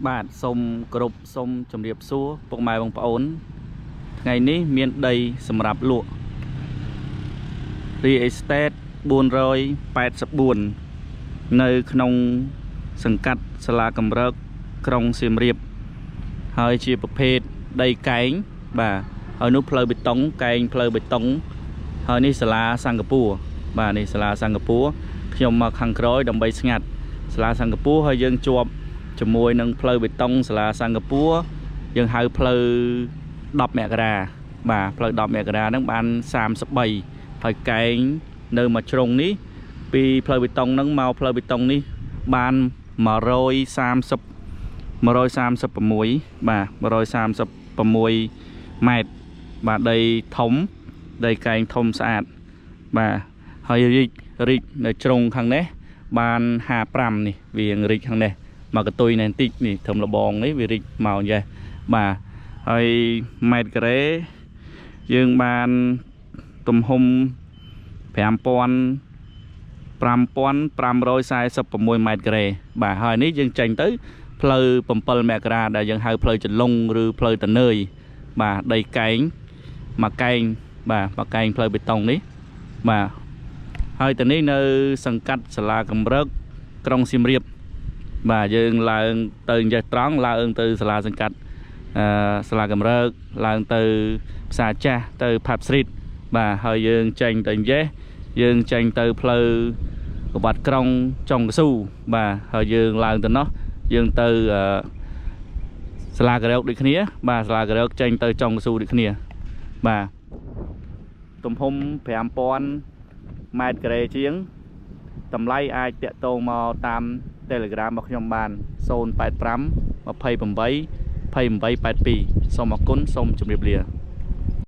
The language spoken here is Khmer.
បាទសូមគោរពសូមជម្រាបសួរពុកម៉ែបងប្អូនថ្ងៃនេះមានដីសម្រាប់លក់ Real Estate 484នៅក្នុងសង្កាត់សាលាកំរើកក្រុងសៀមរាបហើយជាប្រភេទដីកែងបាទហើយនោះផ្លូវបេតុងកែងផ្លូវបេតុងហើយនេះសាលាសិង្ហបុរីបាទនេះសាលាសិង្ហបុរីខ្ញុំមកខាងក្រោយដើម្បីស្ងាត់សាលាសិង្ហបុរីហើយយើងជាប់ជាមួយនឹងផ្លូវបេតុងសាលាសិង្ហបុរីយើងហៅផ្លូវ10មករាបាទផ្លូវ10មករាហ្នឹងបាន33ហើយកែងនៅមួយជ្រុងនេះពីផ្លូវបេតុងហ្នឹងមកផ្លូវបេតុងនេះបាន136បាទ136ម៉ែត្របាទដីធំដីកែងធំស្អាតបាទហើយរីកនៅជ្រុងខាងនេះបាន55នេះវារីកខាងនេះមកកតុយនេះបន្តិចនេះធំលបងនេះវារីកមកអញ្ចេះបាទហើយម៉ែត្រការ៉េយើងបានទំហំ5546ម៉ែត្រការ៉េបាទហើយនេះយើងចេញទៅផ្លូវ7មករាដែលយើងហៅផ្លូវចលុងឬផ្លូវតនើយបាទដីកែងមួយកែងបាទមួយកែងផ្លូវបេតុងនេះបាទហើយទៅនេះនៅសង្កាត់សាលាកំរើកក្រុងសៀមរាបបាទយើងឡើងទៅអញ្ចេះត្រង់ឡើងទៅសាលាសង្កាត់សាលាកំរើកឡើងទៅផ្សារចាស់ទៅផាប់ស្ទ្រីតបាទហើយយើងចេញទៅអញ្ចេះយើងចេញទៅផ្លូវកបាត់ក្រុងចុងកស៊ូបាទហើយយើងឡើងទៅនោះយើងទៅសាលាកំរើកដូចគ្នាបាទសាលាកំរើកចេញទៅចុងកស៊ូដូចគ្នាបាទទំហំ5000ម៉ែត្រការ៉េជាងតម្លៃអាចតាក់ទងមកតាម Telegram របស់ខ្ញុំបាន085 28 2882សូមអរគុណសូមជម្រាបលា